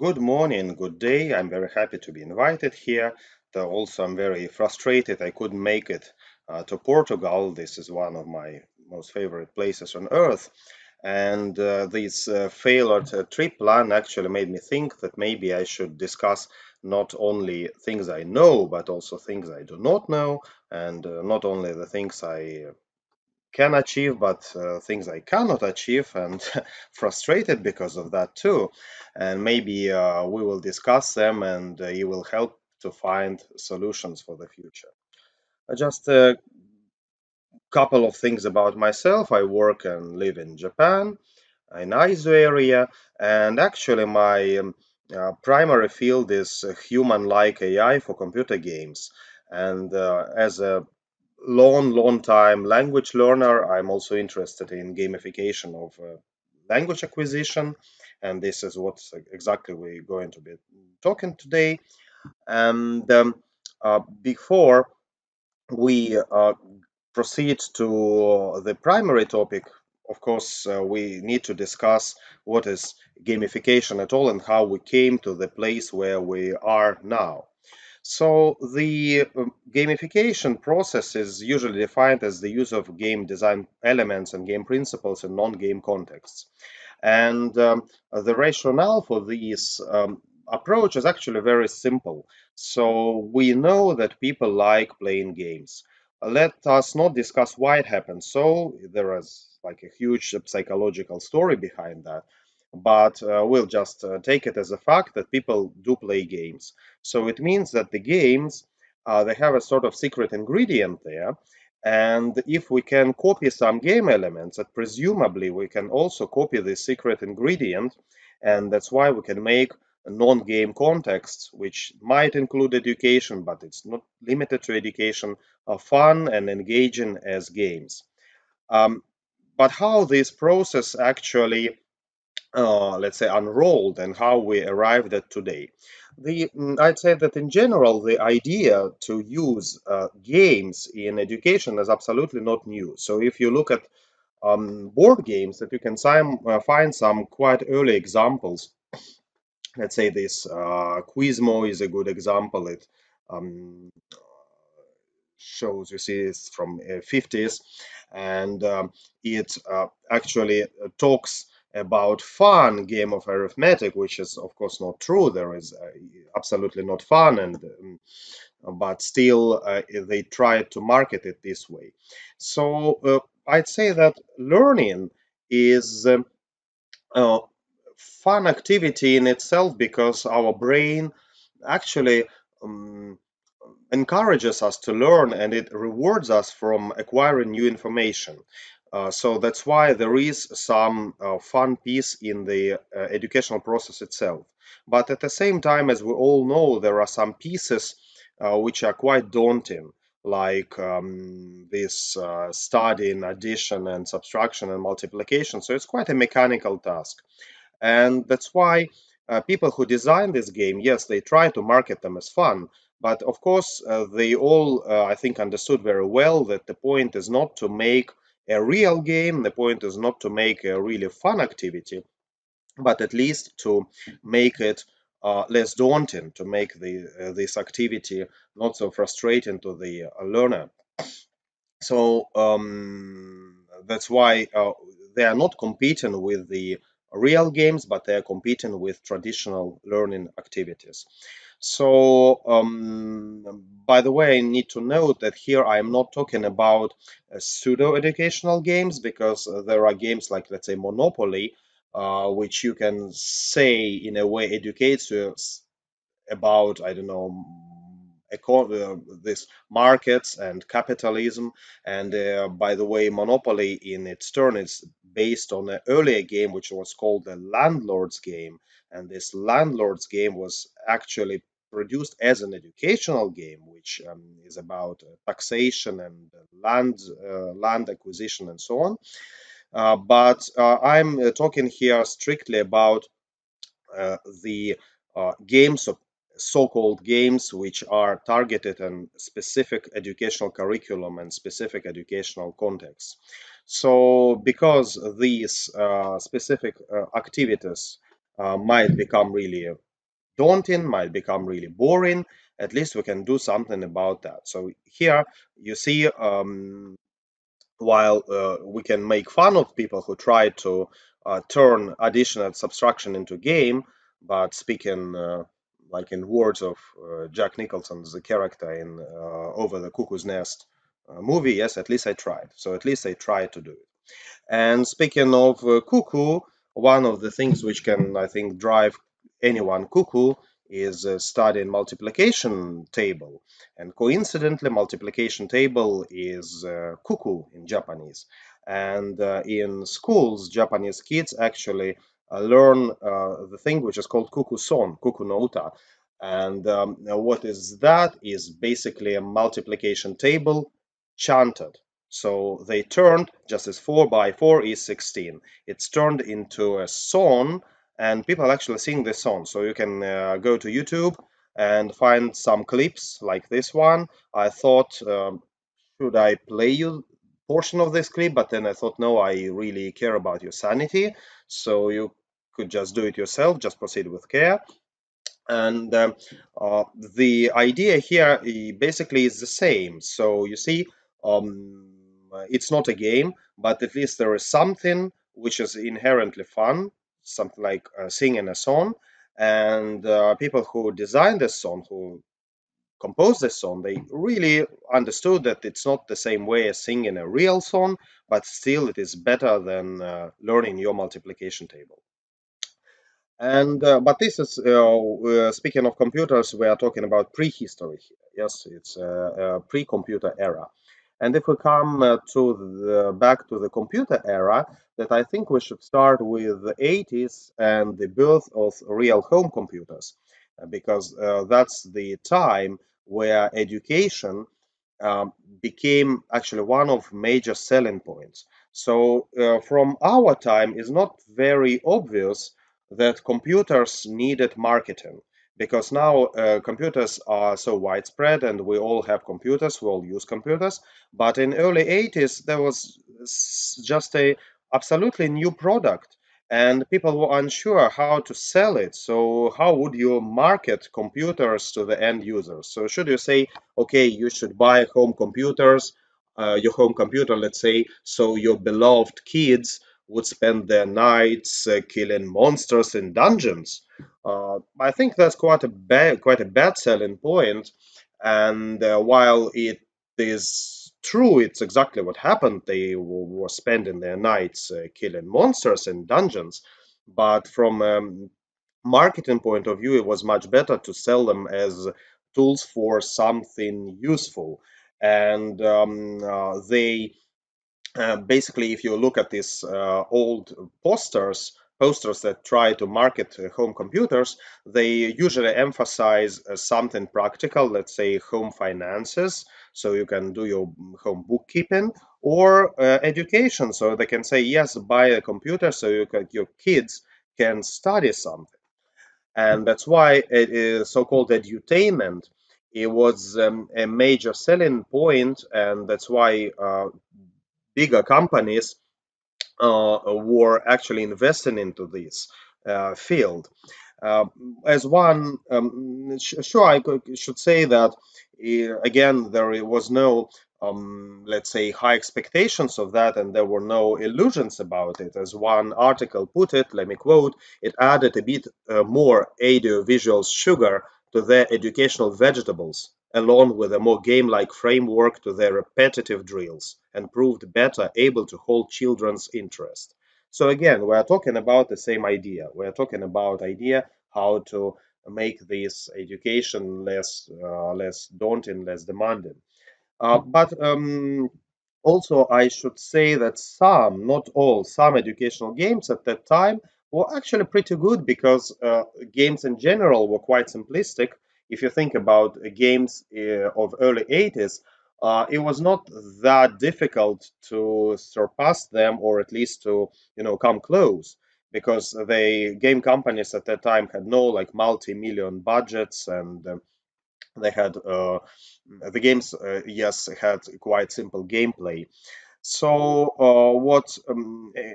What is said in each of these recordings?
Good morning, good day. I'm very happy to be invited here. Though also, I'm very frustrated I couldn't make it to Portugal. This is one of my most favorite places on earth. And this failed trip plan actually made me think that maybe I should discuss not only things I know, but also things I do not know, and not only the things I can achieve, but things I cannot achieve, and frustrated because of that too. And maybe we will discuss them, and you will help to find solutions for the future. Just a couple of things about myself. I work and live in Japan, in Aizu area, and actually my primary field is human-like AI for computer games. And as a long time language learner, I'm also interested in gamification of language acquisition, and this is what exactly we're going to be talking today. And before we proceed to the primary topic, of course, we need to discuss what is gamification at all and how we came to the place where we are now. So the gamification process is usually defined as the use of game design elements and game principles in non-game contexts. And the rationale for this approach is actually very simple. So we know that people like playing games. Let us not discuss why it happens. So there is like a huge psychological story behind that. But we'll just take it as a fact that people do play games. So it means that the games, they have a sort of secret ingredient there, and if we can copy some game elements, that presumably we can also copy the secret ingredient, and that's why we can make non-game contexts, which might include education, but it's not limited to education, fun and engaging as games. Um, but how this process actually let's say, unrolled and how we arrived at today. I'd say that in general, the idea to use games in education is absolutely not new. So if you look at board games, that you can find some quite early examples. Let's say this Quizmo is a good example. It um, shows, you see, it's from 50s, and it actually talks about fun game of arithmetic, which is of course not true. There is absolutely not fun, and but still they try to market it this way. So I'd say that learning is a fun activity in itself because our brain actually um, encourages us to learn, and it rewards us from acquiring new information. So that's why there is some fun piece in the educational process itself. But at the same time, as we all know, there are some pieces which are quite daunting, like this studying addition and subtraction and multiplication. So it's quite a mechanical task. And that's why people who design this game, yes, they try to market them as fun, but of course, they all, I think, understood very well that the point is not to make a real game, the point is not to make a really fun activity, but at least to make it less daunting, to make this activity not so frustrating to the learner. So that's why they are not competing with the real games, but they are competing with traditional learning activities. So, by the way, I need to note that here I am not talking about pseudo educational games, because there are games like, let's say, Monopoly, which you can say in a way educates you about, I don't know, this markets and capitalism. And by the way, Monopoly in its turn is based on an earlier game which was called the Landlord's Game. And this Landlord's Game was actually produced as an educational game, which is about taxation and land acquisition and so on. But I'm talking here strictly about the games of so-called games which are targeted in specific educational curriculum and specific educational contexts. So because these specific activities might become really daunting, might become really boring. At least we can do something about that. So here you see, while we can make fun of people who try to turn addition and subtraction into game, but speaking like in words of Jack Nicholson's the character in Over the Cuckoo's Nest movie, yes, at least I tried. So at least I tried to do it. And speaking of cuckoo, one of the things which can, I think, drive anyone cuckoo is studying multiplication table. And coincidentally, multiplication table is cuckoo in Japanese. And in schools, Japanese kids actually learn the thing which is called kuku son, kuku no uta. And what is that is basically a multiplication table chanted. So they turned, just as 4 by 4 is 16. It's turned into a song, and people actually sing this song. So you can go to YouTube and find some clips like this one. I thought, should I play you portion of this clip? But then I thought, no, I really care about your sanity. So you could just do it yourself, just proceed with care. And the idea here basically is the same. So you see, it's not a game, but at least there is something which is inherently fun, something like singing a song. And people who designed this song, who composed this song, they really understood that it's not the same way as singing a real song, but still it is better than learning your multiplication table. And but this is speaking of computers, we are talking about prehistory here. Yes, it's a pre-computer era. And if we come back to the computer era, that I think we should start with the 80s and the birth of real home computers, because that's the time where education um, became actually one of major selling points. So from our time, it's not very obvious that computers needed marketing, because now computers are so widespread and we all have computers, we all use computers. But in early 80s, there was just a absolutely new product, and people were unsure how to sell it. So how would you market computers to the end users? So should you say, okay, you should buy home computers, your home computer, let's say, so your beloved kids would spend their nights killing monsters in dungeons. I think that's quite a bad selling point. And while it is true, it's exactly what happened. They were spending their nights killing monsters in dungeons. But from marketing point of view, it was much better to sell them as tools for something useful. And they basically, if you look at these old posters that try to market home computers, they usually emphasize something practical, let's say home finances, so you can do your home bookkeeping, or education, so they can say, yes, buy a computer so your kids can study something. And that's why it is so-called edutainment. It was a major selling point, and that's why bigger companies were actually investing into this field. Uh, as one, sure, should say that again, there was no, let's say, high expectations of that, and there were no illusions about it. As one article put it, let me quote, it added a bit more audio-visual sugar to their educational vegetables, along with a more game-like framework to their repetitive drills, and proved better able to hold children's interest. So again, we are talking about the same idea. We are talking about idea how to make this education less daunting, less demanding. But also, I should say that some, not all, some educational games at that time were actually pretty good, because games in general were quite simplistic. If you think about games of early 80s, it was not that difficult to surpass them, or at least to, come close, because the game companies at that time had no like multi-million budgets, and they had the games, yes, had quite simple gameplay. So what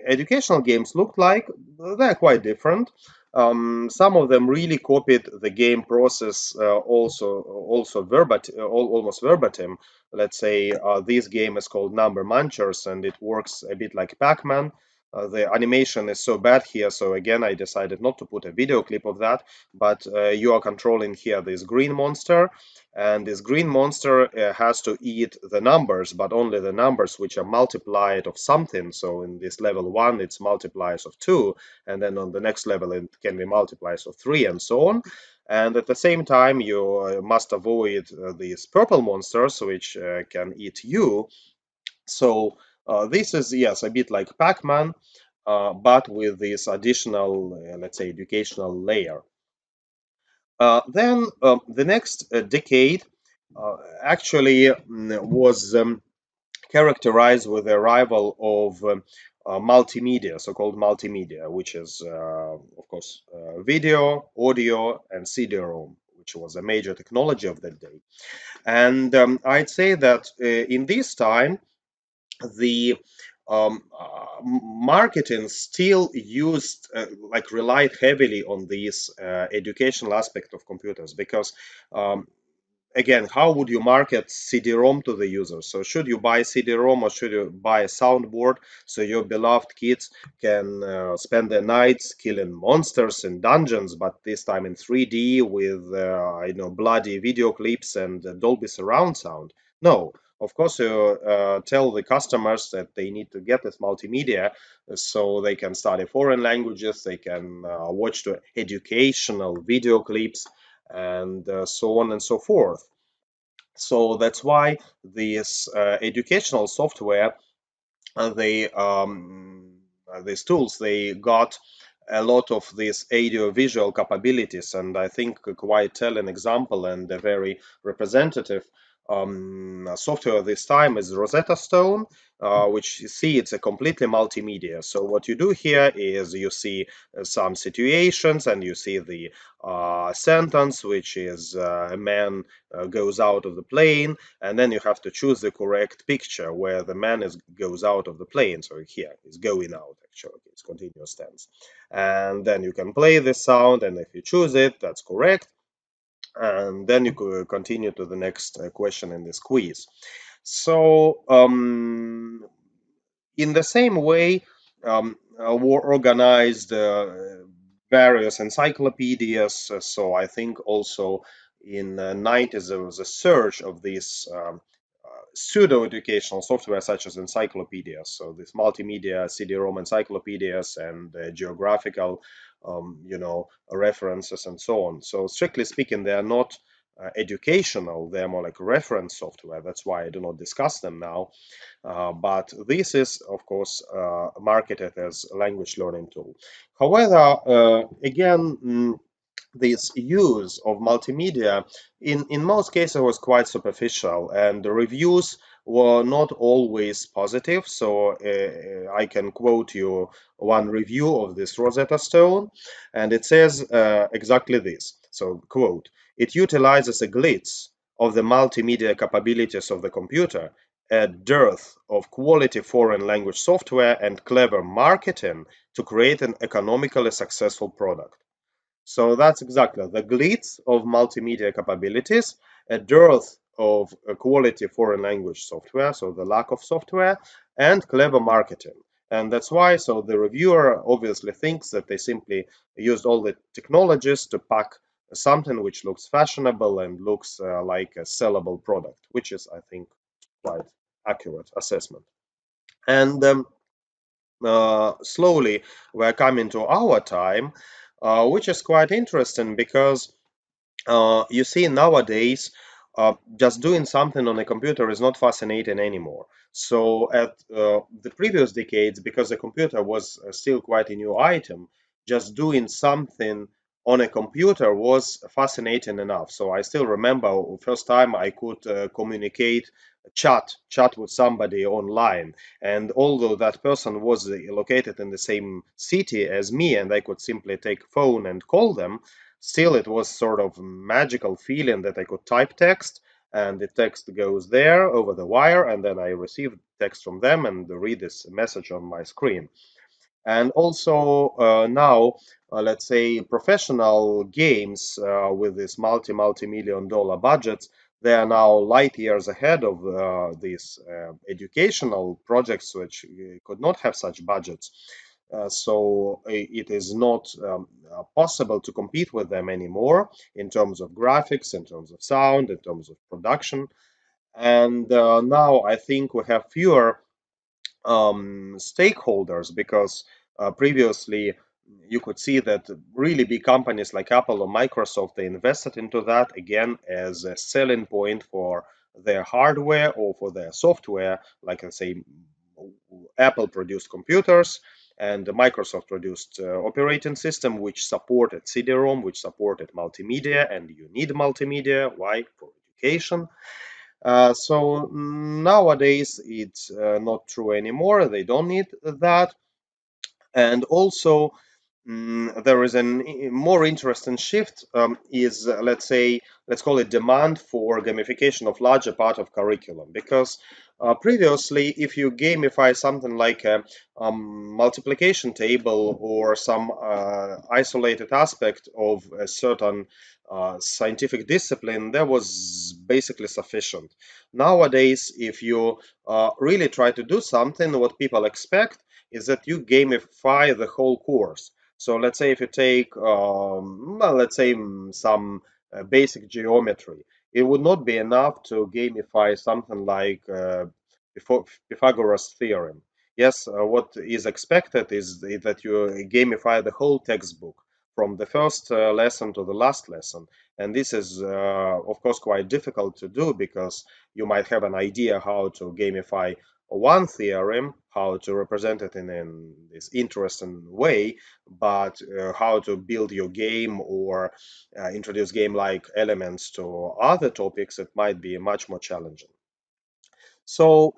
educational games looked like, they're quite different. Some of them really copied the game process also almost verbatim. Let's say this game is called Number Munchers, and it works a bit like Pac-Man. The animation is so bad here, so again I decided not to put a video clip of that, but you are controlling here this green monster, and this green monster has to eat the numbers, but only the numbers which are multiplied of something. So in this level 1 it's multipliers of 2, and then on the next level it can be multipliers of 3, and so on. And at the same time you must avoid these purple monsters which can eat you. So this is, yes, a bit like Pac-Man, but with this additional, let's say, educational layer. Then the next decade actually was characterized with the arrival of multimedia, so-called multimedia, which is, of course, video, audio, and CD-ROM, which was a major technology of that day. And I'd say that in this time, the marketing still used, like relied heavily on this educational aspect of computers, because um, again, how would you market CD-ROM to the user? So should you buy CD-ROM or should you buy a soundboard so your beloved kids can spend their nights killing monsters in dungeons, but this time in 3D with, I know, bloody video clips and Dolby surround sound? No. Of course, you tell the customers that they need to get this multimedia so they can study foreign languages, they can watch the educational video clips, and so on and so forth. So that's why this educational software, they these tools, they got a lot of these audio visual capabilities, and I think a quite telling example and a very representative software this time is Rosetta Stone, which you see it's a completely multimedia. So what you do here is you see some situations, and you see the sentence, which is a man goes out of the plane, and then you have to choose the correct picture where the man is goes out of the plane. So here he's going out, actually it's continuous tense, and then you can play this sound, and if you choose it, that's correct, and then you could continue to the next question in this quiz. So in the same way, were organized various encyclopedias. So I think also in the 90s there was a surge of these pseudo-educational software such as encyclopedias. So these multimedia CD-ROM encyclopedias and geographical, references and so on. So strictly speaking, they are not educational. They are more like reference software. That's why I do not discuss them now. But this is, of course, marketed as a language learning tool. However, again, this use of multimedia in most cases was quite superficial, and the reviews were not always positive. So I can quote you one review of this Rosetta Stone, and it says exactly this. So, quote, it utilizes a glitch of the multimedia capabilities of the computer, a dearth of quality foreign language software, and clever marketing to create an economically successful product. So that's exactly the glitz of multimedia capabilities, a dearth of quality foreign language software, so the lack of software, and clever marketing. And that's why, so the reviewer obviously thinks that they simply used all the technologies to pack something which looks fashionable and looks like a sellable product, which is, I think, quite accurate assessment. And slowly we're coming to our time, which is quite interesting because you see, nowadays, just doing something on a computer is not fascinating anymore. So, at the previous decades, because the computer was still quite a new item, just doing something on a computer was fascinating enough. So, I still remember first time I could communicate, chat with somebody online, and although that person was located in the same city as me, and I could simply take phone and call them. Still, it was sort of magical feeling that I could type text, and the text goes there over the wire, and then I receive text from them and read this message on my screen. And also now, let's say professional games with this multi-million dollar budgets, they are now light years ahead of these educational projects which could not have such budgets. So it is not possible to compete with them anymore in terms of graphics, in terms of sound, in terms of production. And now I think we have fewer stakeholders, because previously you could see that really big companies like Apple or Microsoft, they invested into that again as a selling point for their hardware or for their software. Like I say, Apple produced computers and Microsoft produced operating system which supported CD-ROM, which supported multimedia, and you need multimedia. Why? For education. So nowadays it's not true anymore. They don't need that. And also, there is a more interesting shift is, let's say, let's call it demand for gamification of larger part of curriculum. Because previously, if you gamify something like a multiplication table or some isolated aspect of a certain scientific discipline, that was basically sufficient. Nowadays, if you really try to do something, what people expect is that you gamify the whole course. So let's say if you take, well, let's say some basic geometry, it would not be enough to gamify something like Pythagoras theorem. Yes, what is expected is that you gamify the whole textbook from the first lesson to the last lesson. And this is, of course, quite difficult to do, because you might have an idea how to gamify one theorem, how to represent it in this interesting way, but how to build your game or introduce game-like elements to other topics, it might be much more challenging. So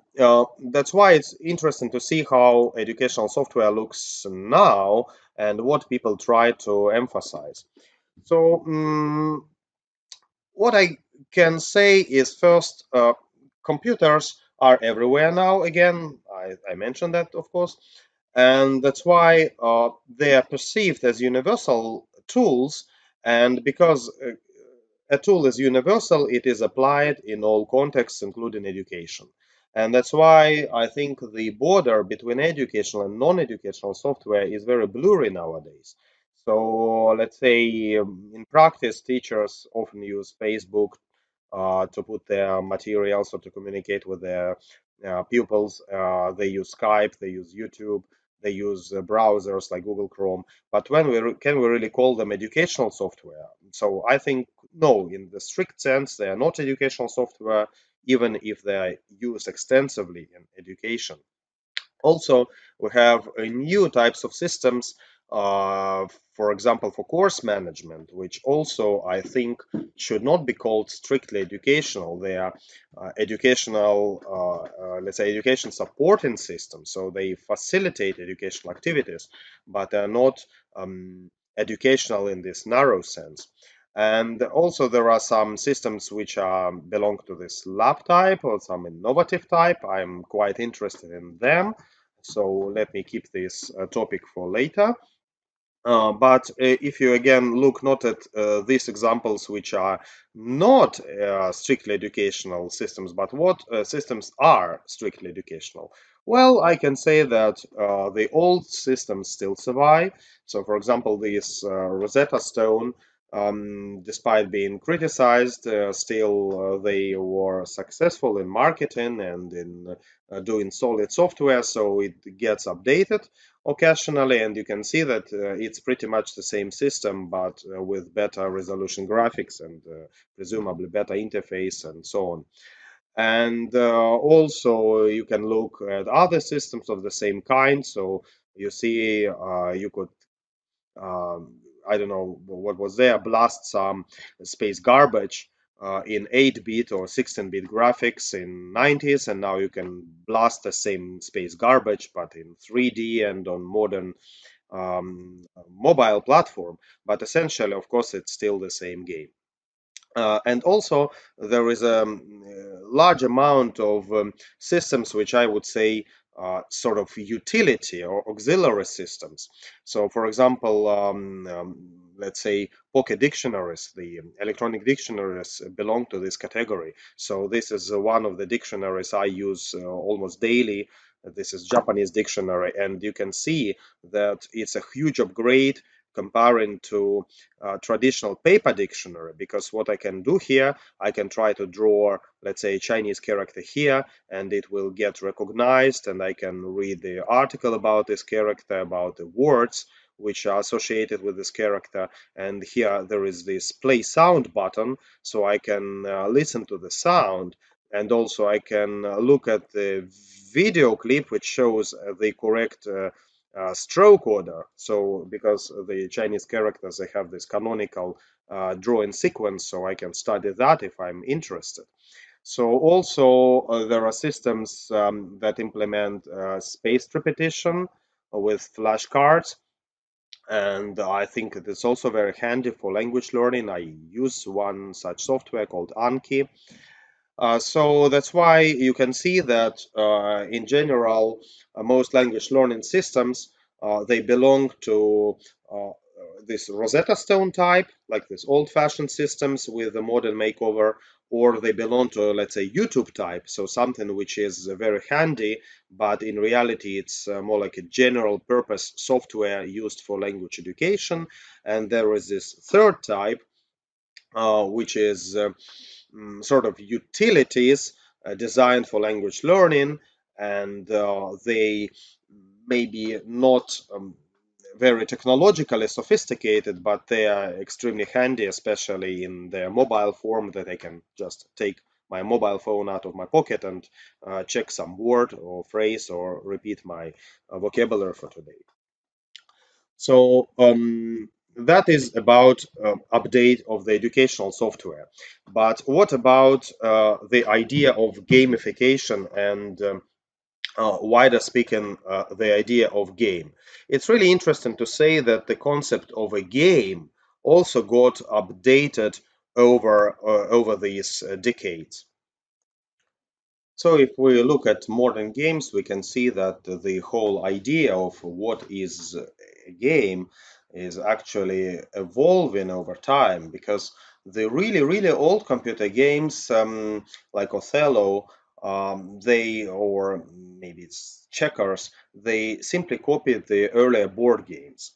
that's why it's interesting to see how educational software looks now and what people try to emphasize. So what I can say is, first, computers are everywhere now. Again, I mentioned that, of course, and that's why they are perceived as universal tools. And because a tool is universal, it is applied in all contexts, including education. And that's why I think the border between educational and non-educational software is very blurry nowadays. So let's say in practice, teachers often use Facebook to put their materials or to communicate with their pupils. They use Skype, they use YouTube, they use browsers like Google Chrome. But when can we really call them educational software? So I think no, in the strict sense, they are not educational software, even if they are used extensively in education. Also, we have new types of systems, for example, for course management, which also I think should not be called strictly educational. They are educational, let's say, education supporting systems. So they facilitate educational activities, but they are not educational in this narrow sense. And also there are some systems which belong to this lab type or some innovative type. I'm quite interested in them. So let me keep this topic for later. But if you again look not at these examples which are not strictly educational systems, but what systems are strictly educational, well, I can say that the old systems still survive. So, for example, this Rosetta Stone, despite being criticized, still they were successful in marketing and in doing solid software, so it gets updated occasionally, and you can see that it's pretty much the same system, but with better resolution graphics and presumably better interface and so on. And also you can look at other systems of the same kind. So you see, you could I don't know what was there, blast some space garbage in 8-bit or 16-bit graphics in 90s, and now you can blast the same space garbage but in 3D and on modern mobile platform. But essentially, of course, it's still the same game. And also, there is a large amount of systems which I would say sort of utility or auxiliary systems. So, for example, let's say pocket dictionaries, the electronic dictionaries belong to this category. So, this is one of the dictionaries I use almost daily. This is Japanese dictionary, and you can see that it's a huge upgrade comparing to traditional paper dictionary, because what I can do here, I can try to draw, let's say, a Chinese character here, and it will get recognized, and I can read the article about this character, about the words which are associated with this character. And here there is this play sound button, so I can listen to the sound, and also I can look at the video clip which shows the correct stroke order. So because the Chinese characters, they have this canonical drawing sequence, so I can study that if I'm interested. So also there are systems that implement spaced repetition with flashcards, and I think it is also very handy for language learning. I use one such software called Anki. So that's why you can see that in general, most language learning systems, they belong to this Rosetta Stone type, like this old-fashioned systems with a modern makeover, or they belong to, let's say, YouTube type, so something which is very handy, but in reality it's more like a general purpose software used for language education. And there is this third type, which is sort of utilities designed for language learning, and they may be not very technologically sophisticated, but they are extremely handy, especially in their mobile form, that I can just take my mobile phone out of my pocket and check some word or phrase or repeat my vocabulary for today. So that is about update of the educational software. But what about the idea of gamification and wider speaking, the idea of game? It's really interesting to say that the concept of a game also got updated over these decades. So if we look at modern games, we can see that the whole idea of what is a game is actually evolving over time, because the really, really old computer games, like Othello, they, or maybe it's checkers, they simply copied the earlier board games.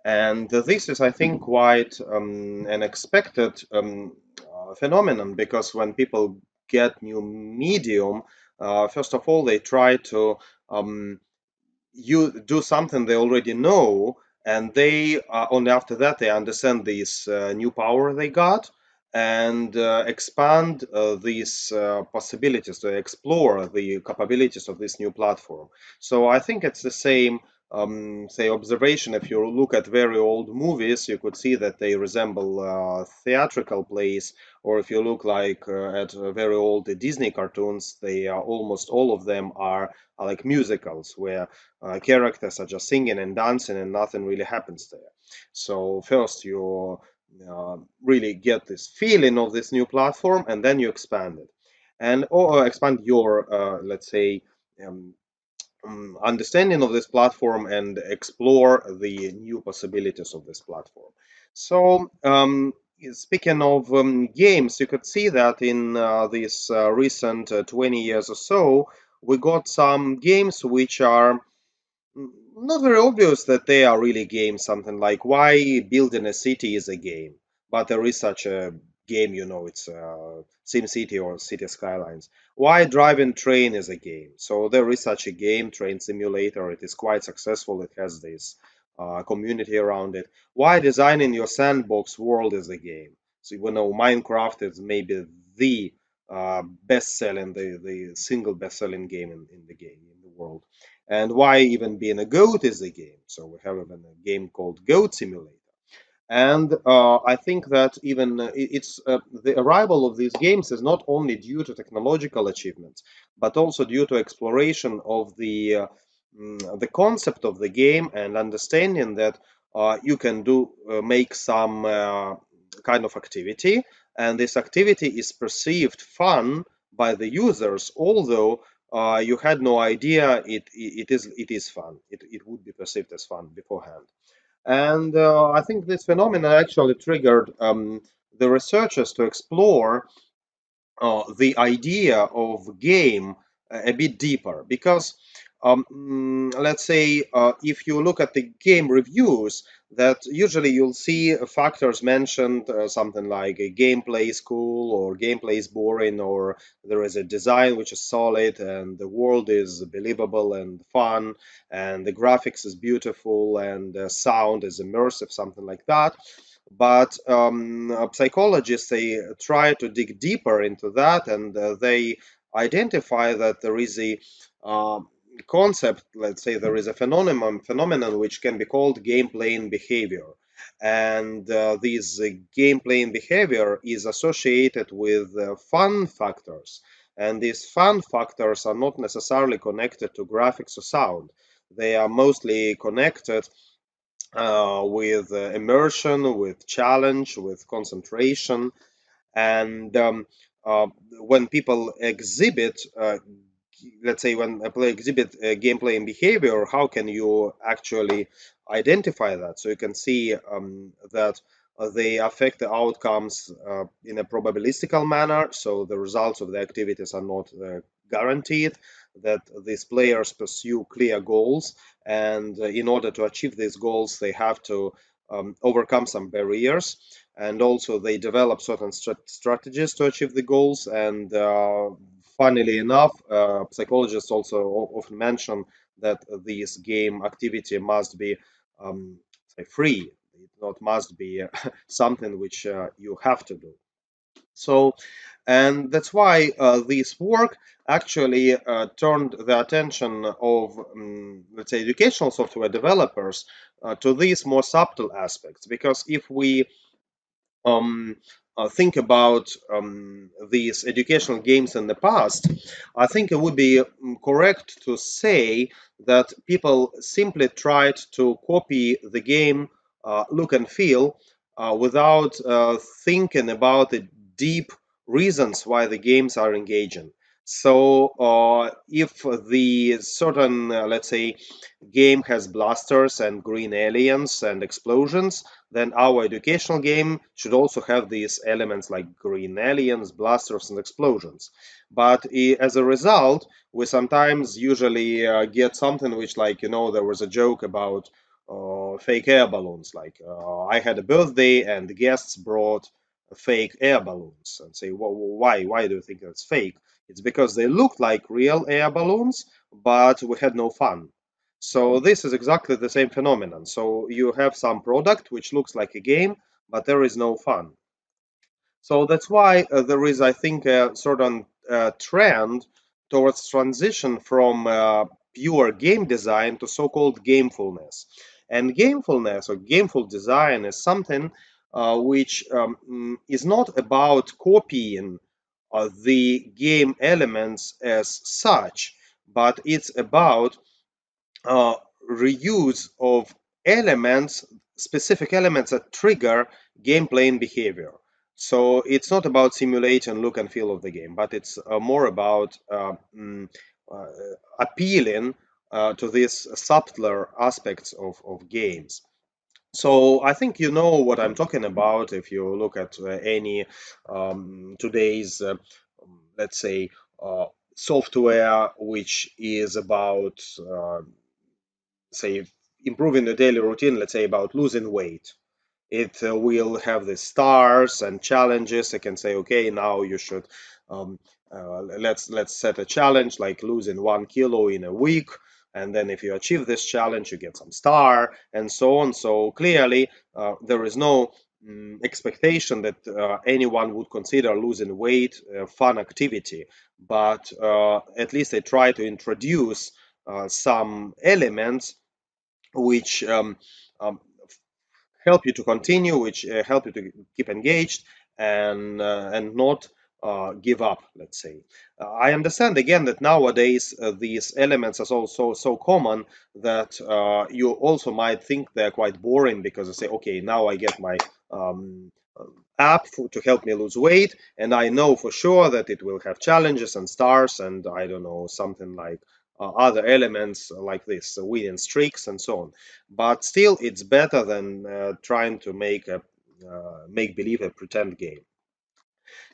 And this is, I think, quite an expected phenomenon, because when people get new medium, first of all, they try to you do something they already know, and they only after that they understand this new power they got, and expand these possibilities, to explore the capabilities of this new platform. So I think it's the same, say, observation. If you look at very old movies, you could see that they resemble theatrical plays, or if you look like at very old Disney cartoons, they are almost all of them are like musicals, where characters are just singing and dancing and nothing really happens there. So first you really get this feeling of this new platform, and then you expand it, and or expand your let's say um, understanding of this platform, and explore the new possibilities of this platform. So speaking of games, you could see that in this recent 20 years or so, we got some games which are not very obvious that they are really games. Something like why building a city is a game, but there is such a game, it's Sim City or City Skylines. Why driving train is a game? So there is such a game, Train Simulator. It is quite successful. It has this community around it. Why designing your sandbox world is a game? So Minecraft is maybe the best-selling, the single best-selling game in the game in the world. And why even being a goat is a game? So we have even a game called Goat Simulator. And I think that even it's the arrival of these games is not only due to technological achievements, but also due to exploration of the concept of the game, and understanding that you can make some kind of activity, and this activity is perceived fun by the users, although you had no idea it is fun. It would be perceived as fun beforehand. And I think this phenomenon actually triggered the researchers to explore the idea of game a bit deeper because let's say if you look at the game reviews, that usually you'll see factors mentioned, something like a gameplay is cool or gameplay is boring, or there is a design which is solid and the world is believable and fun and the graphics is beautiful and the sound is immersive, something like that. But psychologists, they try to dig deeper into that, and they identify that there is a uh, concept. Let's say there is a phenomenon which can be called game playing behavior, and this game playing behavior is associated with fun factors, and these fun factors are not necessarily connected to graphics or sound. They are mostly connected with immersion, with challenge, with concentration. And when people exhibit, let's say, when a player exhibit gameplay and behavior, how can you actually identify that? So you can see that they affect the outcomes in a probabilistical manner. So the results of the activities are not guaranteed. That these players pursue clear goals, and in order to achieve these goals, they have to overcome some barriers, and also they develop certain strategies to achieve the goals. And funnily enough, psychologists also often mention that this game activity must be say free. It not must be something which you have to do. So, and that's why this work actually turned the attention of, let's say, educational software developers to these more subtle aspects. Because if we think about these educational games in the past, I think it would be correct to say that people simply tried to copy the game look and feel without thinking about the deep reasons why the games are engaging. So, if the certain, let's say, game has blasters and green aliens and explosions, then our educational game should also have these elements like green aliens, blasters, and explosions. But as a result, we sometimes usually get something which, like, there was a joke about fake air balloons. Like, I had a birthday and the guests brought fake air balloons, and say, well, why? Why do you think that's fake? It's because they looked like real air balloons, but we had no fun. So this is exactly the same phenomenon. So you have some product which looks like a game, but there is no fun. So that's why there is, I think, a certain trend towards transition from pure game design to so-called gamefulness. And gamefulness or gameful design is something which is not about copying the game elements as such, but it's about uh, reuse of elements, specific elements that trigger gameplay and behavior. So it's not about simulating look and feel of the game, but it's more about uh, appealing to these subtler aspects of games. So I think you know what I'm talking about if you look at any today's, let's say, software which is about say improving the daily routine, let's say about losing weight. It will have the stars and challenges. It can say, okay, now you should um, let's set a challenge like losing 1 kilo in a week, and then if you achieve this challenge, you get some star and so on. So clearly, there is no expectation that anyone would consider losing weight a fun activity, but at least they try to introduce some elements which help you to continue, which help you to keep engaged and not give up. Let's say. I understand again that nowadays these elements are so common that you also might think they're quite boring because you say, okay, now I get my app to help me lose weight, and I know for sure that it will have challenges and stars, and I don't know, something like other elements like this, winning streaks and so on. But still, it's better than trying to make a make believe a pretend game.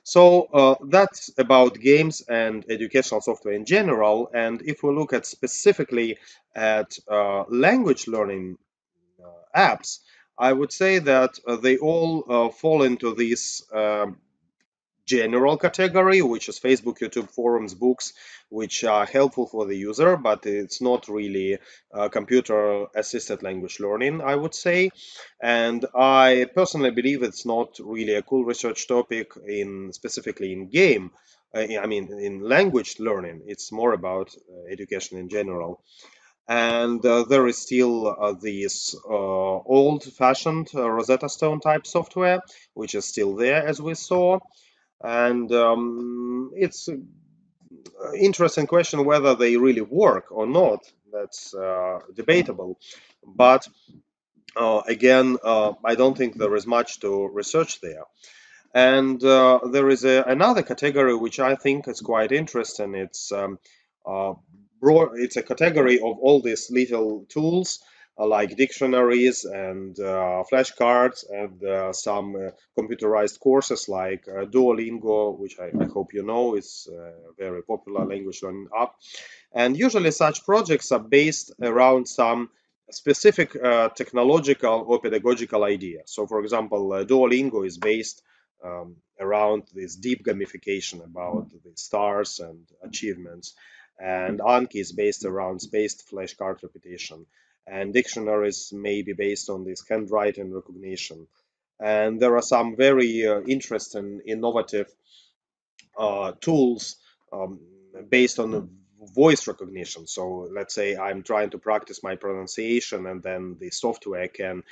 So that's about games and educational software in general. And if we look at specifically at language learning apps, I would say that they all fall into this general category, which is Facebook, YouTube, forums, books, which are helpful for the user, but it's not really computer assisted language learning, I would say. And I personally believe it's not really a cool research topic in specifically in game. I mean, in language learning, it's more about education in general. And there is still this old-fashioned Rosetta Stone type software, which is still there, as we saw. And it's an interesting question whether they really work or not. That's debatable. But again, I don't think there is much to research there. And there is another category which I think is quite interesting. Uh, it's a category of all these little tools like dictionaries and flashcards and some computerized courses like Duolingo, which I hope you know is a very popular language learning app. And usually such projects are based around some specific technological or pedagogical idea. So, for example, Duolingo is based around this deep gamification about the stars and achievements. And Anki is based around spaced flashcard repetition. And dictionaries may be based on this handwriting recognition. And there are some very interesting, innovative tools based on the voice recognition. So let's say I'm trying to practice my pronunciation, and then the software can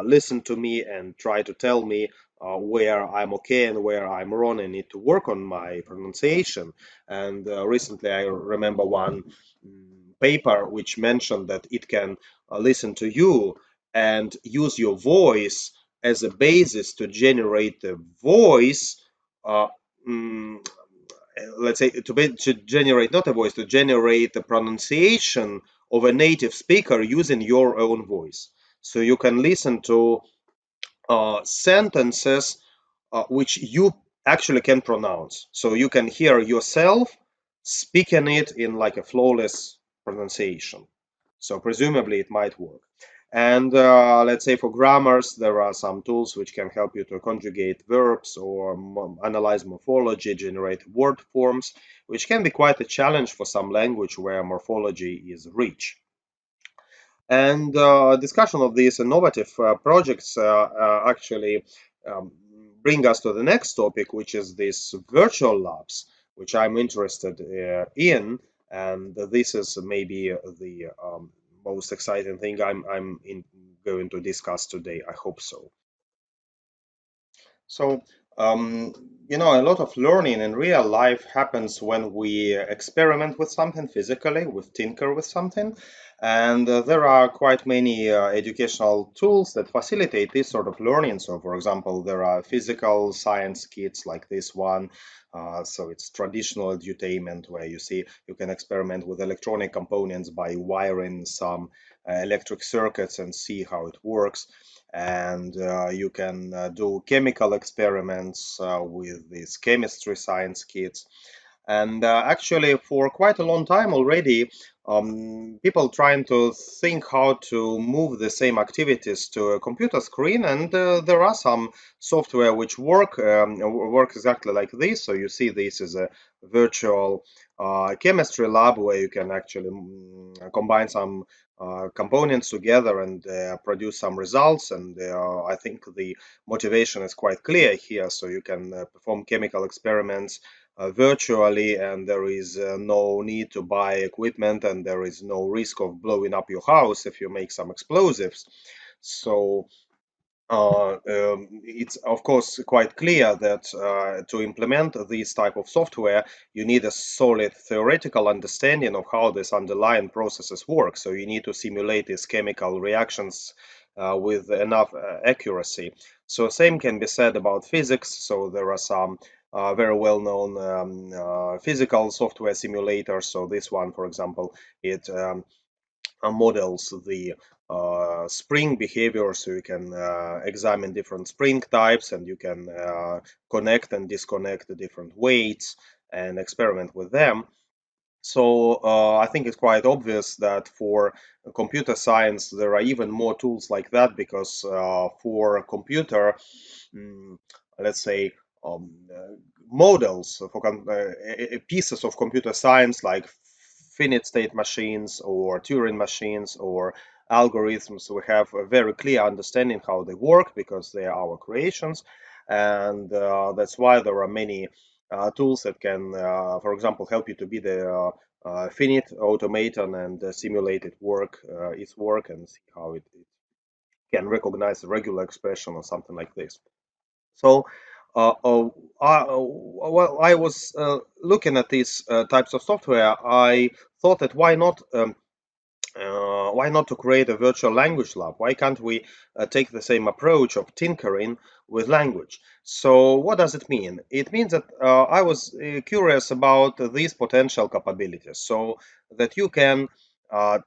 listen to me and try to tell me where I'm okay and where I'm wrong. I need to work on my pronunciation. And recently, I remember one paper which mentioned that it can listen to you and use your voice as a basis to generate the voice uh, mm, let's say to generate not a voice to generate the pronunciation of a native speaker using your own voice, so you can listen to sentences which you actually can pronounce, so you can hear yourself speaking it in like a flawless pronunciation. So presumably it might work. And let's say for grammars, there are some tools which can help you to conjugate verbs or analyze morphology, generate word forms, which can be quite a challenge for some language where morphology is rich. And discussion of these innovative projects actually um, bring us to the next topic, which is these virtual labs, which I'm interested in. And this is maybe the most exciting thing going to discuss today. I hope so. So, um, a lot of learning in real life happens when we experiment with something physically, we tinker with something. And there are quite many educational tools that facilitate this sort of learning. So, for example, there are physical science kits like this one. So it's traditional edutainment where you see you can experiment with electronic components by wiring some electric circuits and see how it works. And you can do chemical experiments with these chemistry science kits. And actually, for quite a long time already, people trying to think how to move the same activities to a computer screen, and there are some software which work exactly like this. So you see, this is a virtual chemistry lab where you can actually combine some components together and produce some results. And I think the motivation is quite clear here. So you can perform chemical experiments virtually, and there is no need to buy equipment, and there is no risk of blowing up your house if you make some explosives. So it's of course quite clear that to implement this type of software, you need a solid theoretical understanding of how these underlying processes work. So you need to simulate these chemical reactions with enough accuracy. So same can be said about physics. So there are some very well-known physical software simulators. So this one, for example, it models the spring behavior, so you can examine different spring types, and you can connect and disconnect the different weights and experiment with them. So I think it's quite obvious that for computer science there are even more tools like that, because for a computer, mm, let's say, models for pieces of computer science like finite state machines or Turing machines or algorithms, we have a very clear understanding how they work because they are our creations, and that's why there are many tools that can, for example, help you to be the finite automaton and simulate its work and see how it can recognize a regular expression or something like this. So, while I was looking at these types of software, I thought that why not to create a virtual language lab? Why can't we take the same approach of tinkering with language? So what does it mean? It means that I was curious about these potential capabilities, so that uh,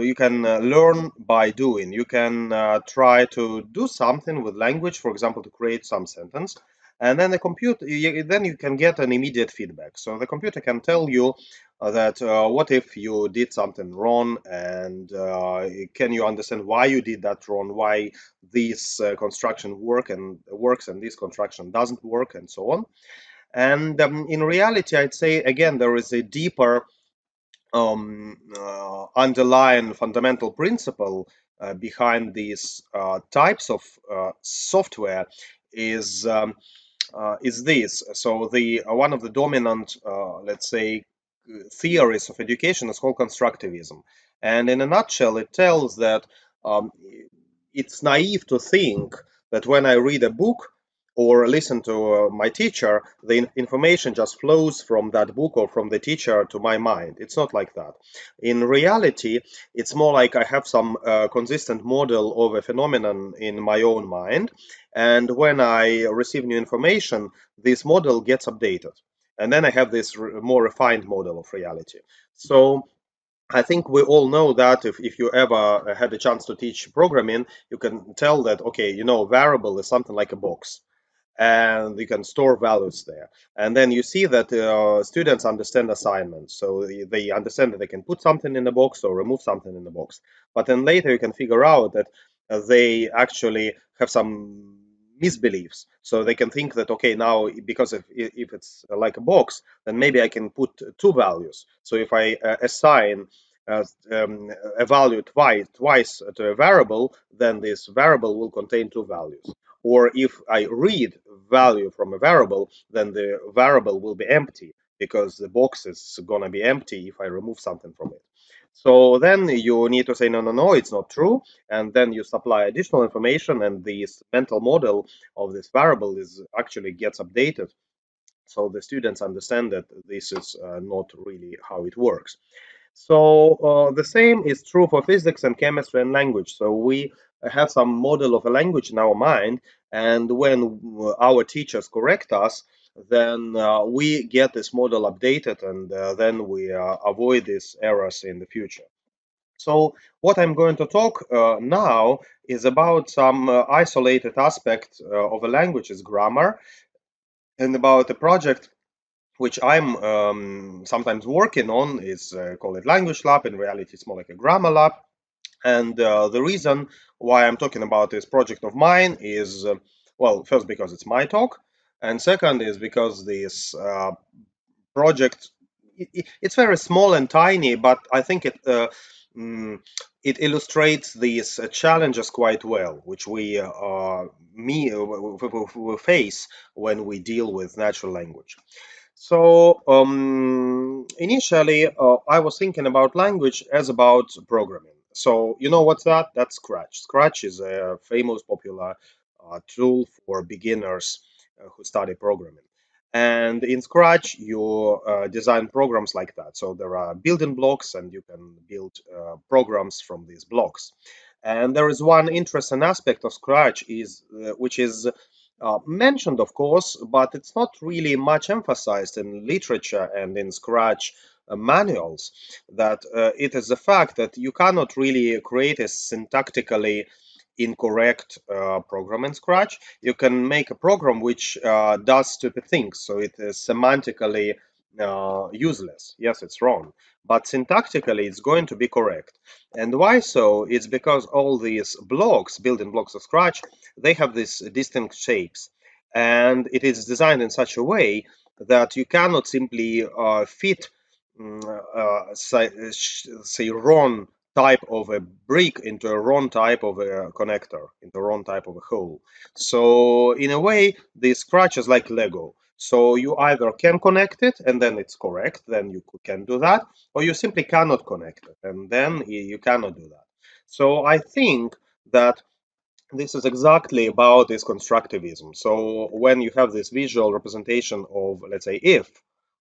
you can learn by doing. You can try to do something with language, for example, to create some sentence, and then then you can get an immediate feedback. So the computer can tell you that what if you did something wrong, and can you understand why you did that wrong, why this construction works and this construction doesn't work, and so on. And in reality, I'd say again there is a deeper underlying fundamental principle behind these types of software is this. So the one of the dominant, let's say, theories of education is called constructivism, and in a nutshell, it tells that um, it's naive to think that when I read a book or listen to my teacher, the information just flows from that book or from the teacher to my mind. It's not like that. In reality, it's more like I have some consistent model of a phenomenon in my own mind, and when I receive new information, this model gets updated. And then I have this more refined model of reality. So I think we all know that if you ever had a chance to teach programming, you can tell that, okay, variable is something like a box, and you can store values there. And then you see that students understand assignments. So they understand that they can put something in the box or remove something in the box. But then later you can figure out that they actually have some misbeliefs. So they can think that, okay, now because if it's like a box, then maybe I can put two values. So if I assign uh, a value twice to a variable, then this variable will contain two values. Or if I read value from a variable, then the variable will be empty because the box is going to be empty if I remove something from it. So then you need to say, no, no, no, it's not true. And then you supply additional information, and this mental model of this variable is actually gets updated. So the students understand that this is not really how it works. So the same is true for physics and chemistry and language. So we have some model of a language in our mind, and when our teachers correct us, then we get this model updated, and then we avoid these errors in the future. So what I'm going to talk now is about some isolated aspect of a language's grammar, and about a project which I'm sometimes working on is call it language lab. In reality, it's more like a grammar lab. And the reason why I'm talking about this project of mine is, well, first because it's my talk, and second is because this project it's very small and tiny, but I think mm, it illustrates these challenges quite well, which we face when we deal with natural language. So initially, I was thinking about language as about programming. So you know what's that? That's Scratch. Scratch is a famous, popular tool for beginners who study programming. And in Scratch, you design programs like that. So there are building blocks, and you can build programs from these blocks. And there is one interesting aspect of Scratch is which is mentioned, of course, but it's not really much emphasized in literature and in Scratch manuals. That it is the fact that you cannot really create a syntactically incorrect program in Scratch. You can make a program which does stupid things, so it is semantically useless. Yes, it's wrong, but syntactically it's going to be correct. And why so? It's because all these blocks, building blocks of Scratch, they have these distinct shapes. And it is designed in such a way that you cannot simply fit, say, wrong type of a brick into a wrong type of a connector, into a wrong type of a hole. So in a way, the Scratch is like Lego. So you either can connect it and then it's correct, then you can do that, or you simply cannot connect it and then you cannot do that. So I think that this is exactly about this constructivism. So when you have this visual representation of, let's say, if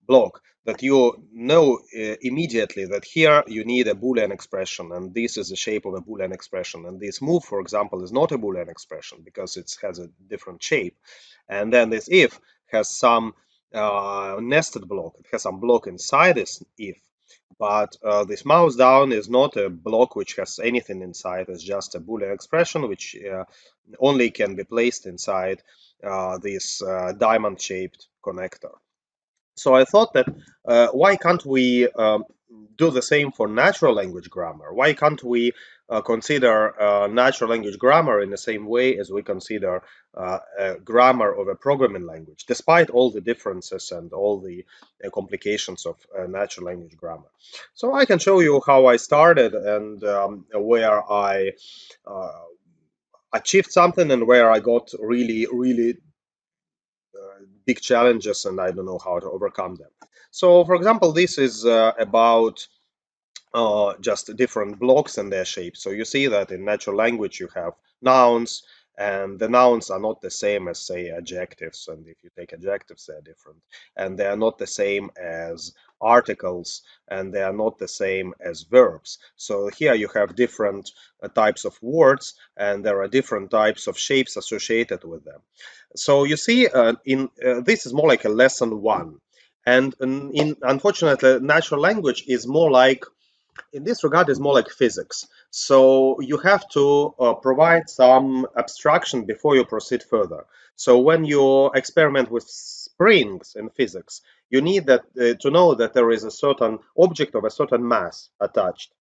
block, that you know immediately that here you need a Boolean expression, and this is the shape of a Boolean expression, and this move, for example, is not a Boolean expression because it has a different shape, and then this if has some nested block, it has some block inside this if, but this mouse down is not a block which has anything inside. It's just a Boolean expression which only can be placed inside this diamond-shaped connector. So I thought that why can't we do the same for natural language grammar? Why can't we consider natural language grammar in the same way as we consider grammar of a programming language, despite all the differences and all the complications of natural language grammar? So I can show you how I started and where I uh, achieved something and where I got really, really big challenges and I don't know how to overcome them. So, for example, this is about just different blocks and their shapes. So you see that in natural language you have nouns, and the nouns are not the same as, say, adjectives. And if you take adjectives, they're different. And they are not the same as articles, and they are not the same as verbs. So here you have different types of words, and there are different types of shapes associated with them. So you see, in this is more like a lesson one. And in unfortunately, natural language is more like in this regard is more like physics. So you have to provide some abstraction before you proceed further. So when you experiment with springs in physics, you need that to know that there is a certain object of a certain mass attached.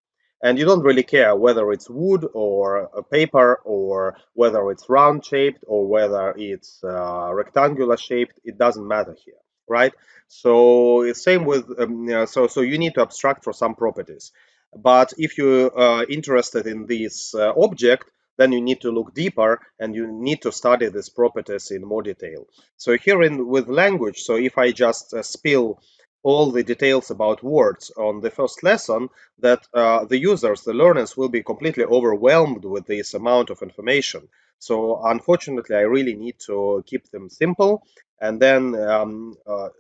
And you don't really care whether it's wood or a paper or whether it's round shaped or whether it's rectangular shaped. It doesn't matter here, right? So it's same with so you need to abstract for some properties. But if you're interested in this object, then you need to look deeper and you need to study these properties in more detail. So here in with language, so if I just spill all the details about words on the first lesson, that the users, the learners, will be completely overwhelmed with this amount of information. So unfortunately, I really need to keep them simple and then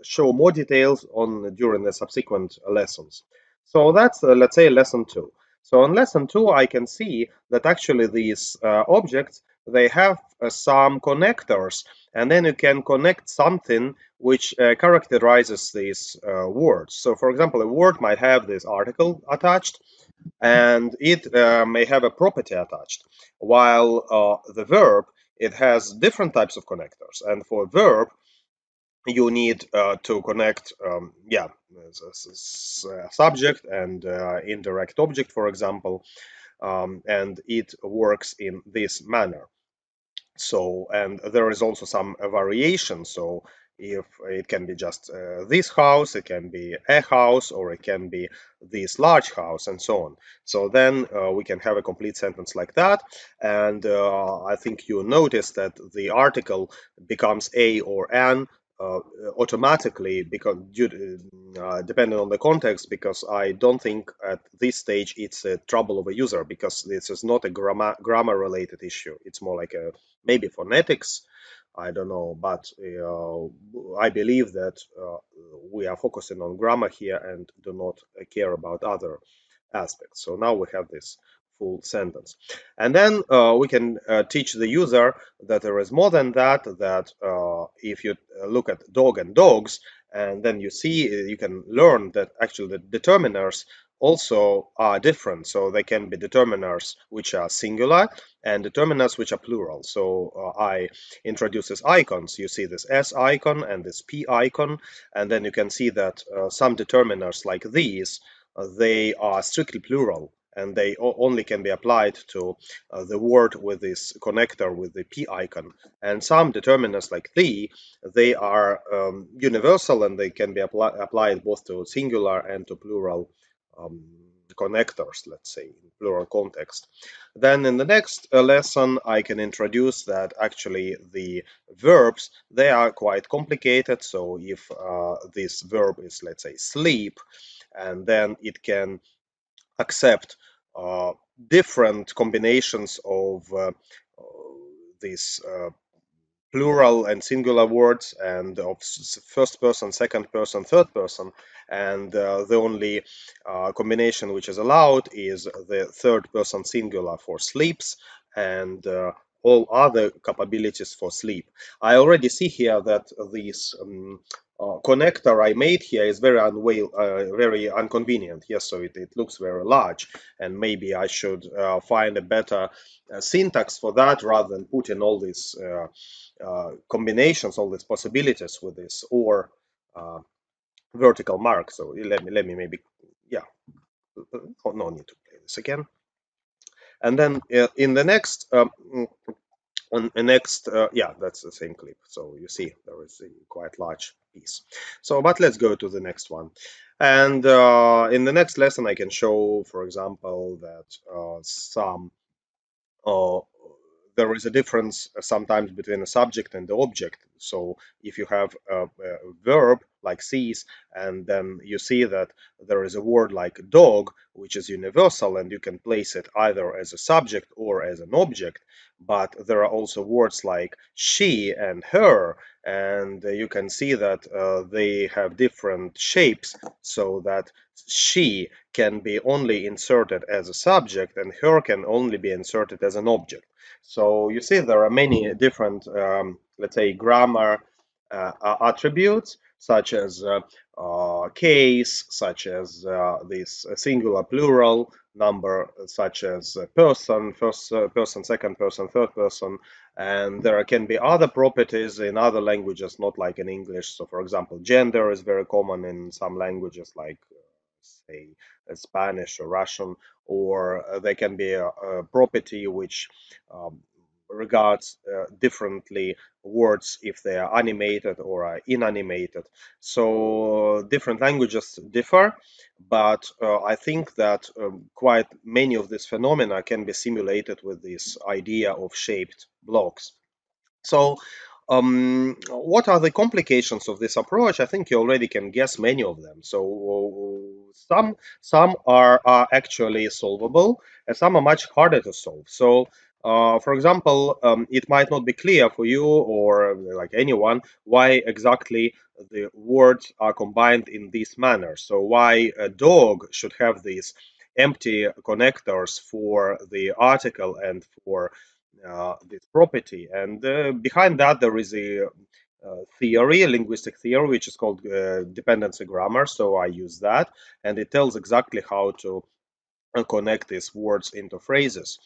show more details on during the subsequent lessons. So that's, let's say, lesson two. So on lesson two, I can see that actually these objects, they have some connectors, and then you can connect something which characterizes these words. So for example, a word might have this article attached, and it may have a property attached, while the verb, it has different types of connectors. And for verb, you need to connect, subject and indirect object, for example, and it works in this manner. So, and there is also some variation. So if it can be just this house, it can be a house, or it can be this large house, and so on. So then we can have a complete sentence like that. And I think you notice that the article becomes a or an uh, automatically, because depending on the context, because I don't think at this stage it's a trouble of a user, because this is not a grammar related issue. It's more like a maybe phonetics, I don't know, but I believe that we are focusing on grammar here and do not care about other aspects. So now we have this full sentence. And then we can teach the user that there is more than that, that if you look at dog and dogs, and then you see, you can learn that actually the determiners also are different. So they can be determiners which are singular and determiners which are plural. So I introduce these icons. You see this S icon and this P icon, and then you can see that some determiners like these, they are strictly plural, and they only can be applied to the word with this connector with the P icon. And some determiners like they are universal, and they can be applied both to singular and to plural um, connectors, let's say, in plural context. Then in the next lesson, I can introduce that actually the verbs, they are quite complicated. So if this verb is, let's say, sleep, and then it can accept uh, different combinations of these plural and singular words, and of first person, second person, third person. And the only combination which is allowed is the third person singular for sleeps, and all other capabilities for sleep. I already see here that this connector I made here is very inconvenient. Yes, so it looks very large, and maybe I should find a better syntax for that rather than put in all these combinations, all these possibilities with this or vertical mark. So let me maybe, yeah, no need to play this again. And then in the next on the next yeah, that's the same clip. So you see there is a quite large piece. So but let's go to the next one. And in the next lesson I can show, for example, that some uh, there is a difference sometimes between a subject and the object. So if you have a verb like sees, and then you see that there is a word like dog, which is universal, and you can place it either as a subject or as an object, but there are also words like she and her, and you can see that they have different shapes, so that she can be only inserted as a subject and her can only be inserted as an object. So you see there are many different, let's say, grammar attributes, such as case, such as this singular plural number, such as person, first person, second person, third person. And there can be other properties in other languages, not like in English. So for example, gender is very common in some languages like say Spanish or Russian, or there can be a property which regards differently words if they are animated or are inanimated. So different languages differ, but I think that quite many of these phenomena can be simulated with this idea of shaped blocks. So, what are the complications of this approach? I think you already can guess many of them. So, some are actually solvable, and some are much harder to solve. So, for example, it might not be clear for you or like anyone why exactly the words are combined in this manner. So, why a dog should have these empty connectors for the article and for this property. And behind that, there is a theory, a linguistic theory, which is called dependency grammar. So I use that, and it tells exactly how to connect these words into phrases.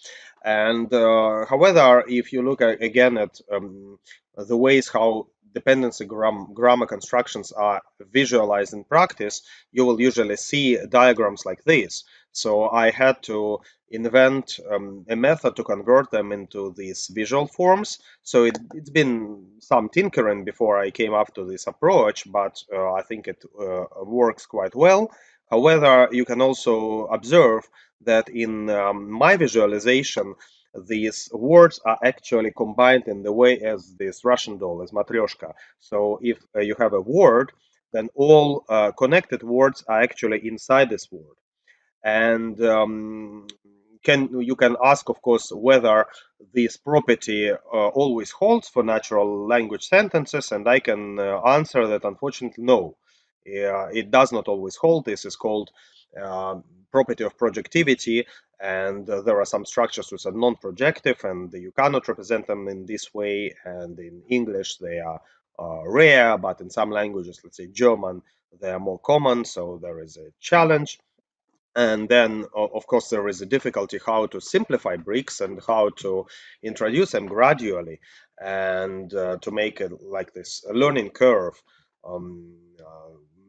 And however, if you look again at the ways how dependency grammar constructions are visualized in practice, you will usually see diagrams like this. So I had to invent a method to convert them into these visual forms. So it's been some tinkering before I came up to this approach, but I think it works quite well. However, you can also observe that in my visualization, these words are actually combined in the way as this Russian doll, as matryoshka. So if you have a word, then all connected words are actually inside this word. And can you can ask, of course, whether this property always holds for natural language sentences, and I can answer that unfortunately no. It does not always hold. This is called uh, property of projectivity, and there are some structures which are non-projective, and you cannot represent them in this way. And in English, they are rare, but in some languages, let's say German, they are more common. So there is a challenge. And then, of course, there is a difficulty how to simplify bricks and how to introduce them gradually and to make it like this a learning curve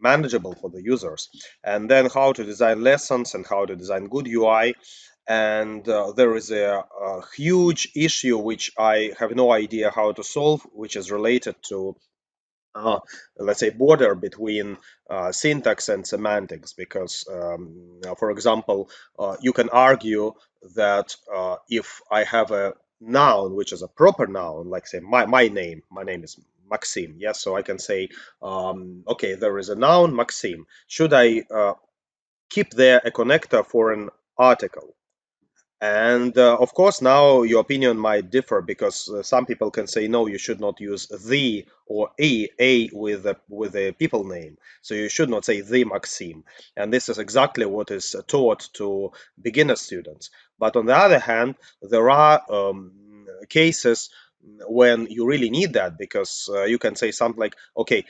manageable for the users. And then how to design lessons and how to design good UI. And there is a huge issue which I have no idea how to solve, which is related to uh, let's say border between syntax and semantics, because for example you can argue that if I have a noun which is a proper noun, like say my name is Maxim, yes, so I can say okay, there is a noun Maxim, should I keep there a connector for an article? And of course, now your opinion might differ, because some people can say, no, you should not use the or a with a people name. So you should not say the Maxim. And this is exactly what is taught to beginner students. But on the other hand, there are cases when you really need that, because you can say something like, okay,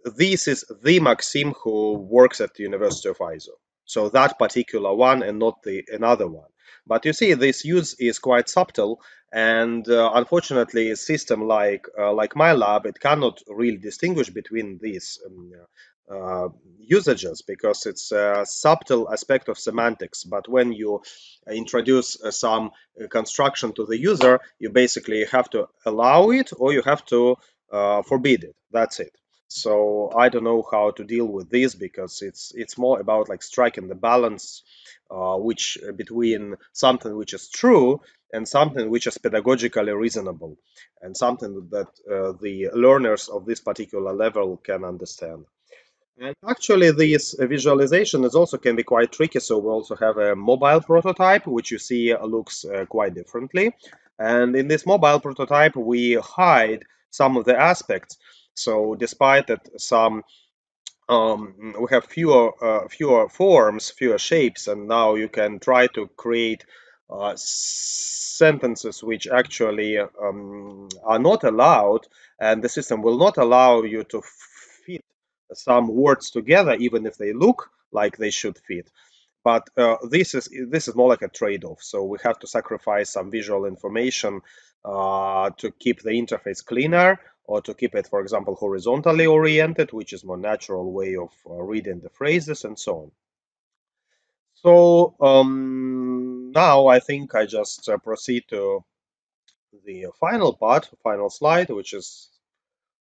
this is the Maxim who works at the University of ISO. So that particular one and not the another one. But you see, this use is quite subtle, and unfortunately, a system like my lab, it cannot really distinguish between these usages, because it's a subtle aspect of semantics. But when you introduce some construction to the user, you basically have to allow it or you have to forbid it. That's it. So I don't know how to deal with this, because it's more about like striking the balance which between something which is true and something which is pedagogically reasonable, and something that the learners of this particular level can understand. And actually, this visualization is also can be quite tricky. So we also have a mobile prototype, which you see looks quite differently. And in this mobile prototype, we hide some of the aspects. So despite that some we have fewer forms, fewer shapes, and now you can try to create sentences which actually are not allowed, and the system will not allow you to fit some words together, even if they look like they should fit. But this is more like a trade-off. So we have to sacrifice some visual information to keep the interface cleaner, or to keep it, for example, horizontally oriented, which is more natural way of reading the phrases and so on. So now I think I just proceed to the final part, final slide, which is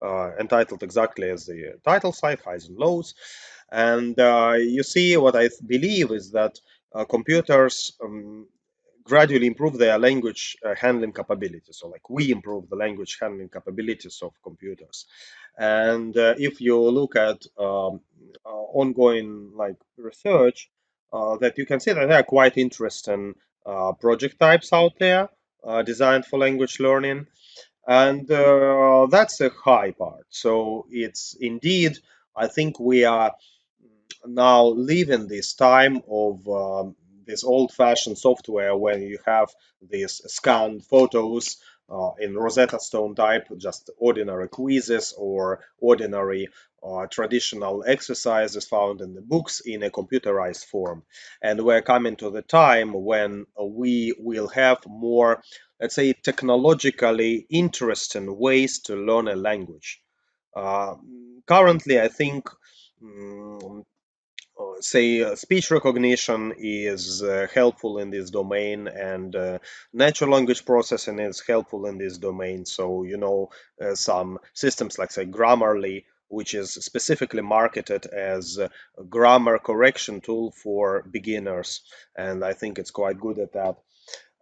entitled exactly as the title slide, highs and lows. And you see, what I believe is that computers gradually improve their language handling capabilities. So, like, we improve the language handling capabilities of computers. And if you look at ongoing like research, that you can see that there are quite interesting project types out there designed for language learning, and that's a high part. So it's indeed, I think we are now leaving this time of this old-fashioned software where you have these scanned photos in Rosetta Stone type, just ordinary quizzes or ordinary traditional exercises found in the books in a computerized form. And we're coming to the time when we will have more, let's say, technologically interesting ways to learn a language. Uh, Currently, I think mm, say speech recognition is helpful in this domain, and natural language processing is helpful in this domain. So some systems like say Grammarly, which is specifically marketed as a grammar correction tool for beginners, and I think it's quite good at that.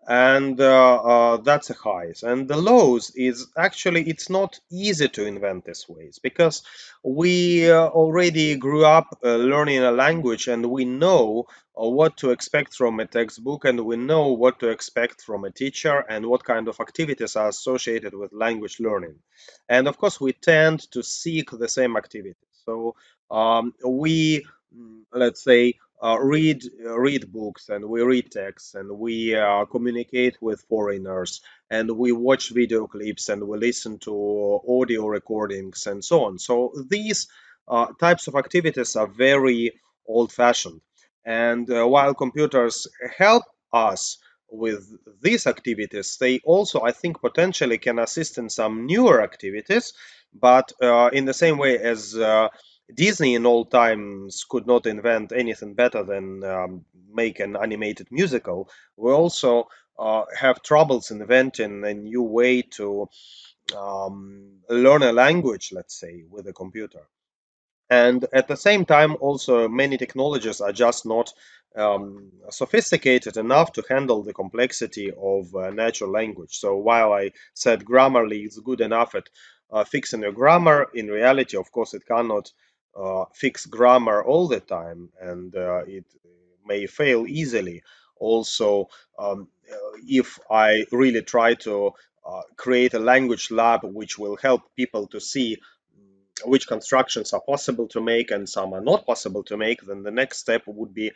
And that's a highs. And the lows is actually it's not easy to invent these ways, because we already grew up learning a language, and we know what to expect from a textbook, and we know what to expect from a teacher, and what kind of activities are associated with language learning. And of course we tend to seek the same activities. So we let's say read books, and we read texts, and we communicate with foreigners, and we watch video clips, and we listen to audio recordings, and so on. So these types of activities are very old-fashioned. And while computers help us with these activities, they also, I think, potentially can assist in some newer activities. But in the same way as Disney in old times could not invent anything better than make an animated musical, we also have troubles inventing a new way to learn a language, let's say, with a computer. And at the same time, also many technologies are just not sophisticated enough to handle the complexity of natural language. So while I said Grammarly is good enough at fixing your grammar, in reality, of course, it cannot fix grammar all the time, and it may fail easily. Also, if I really try to create a language lab which will help people to see which constructions are possible to make and some are not possible to make, then the next step would be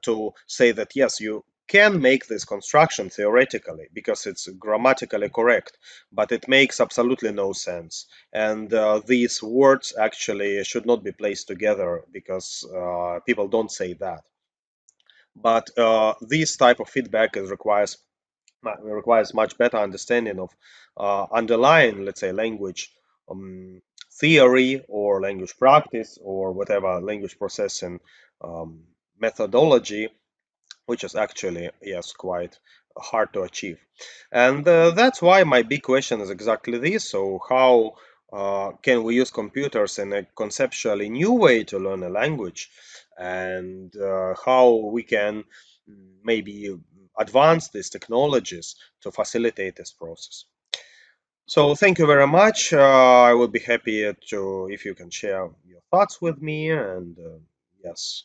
to say that yes, you can make this construction theoretically because it's grammatically correct, but it makes absolutely no sense. And these words actually should not be placed together because people don't say that. But this type of feedback requires much better understanding of underlying, let's say, language um, theory or language practice or whatever language processing um, methodology, which is actually, yes, quite hard to achieve. And that's why my big question is exactly this. So, how can we use computers in a conceptually new way to learn a language? And how we can maybe advance these technologies to facilitate this process. So thank you very much. I would be happy to if you can share your thoughts with me. And yes,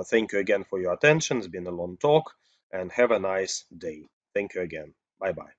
thank you again for your attention. It's been a long talk, and have a nice day. Thank you again. Bye bye.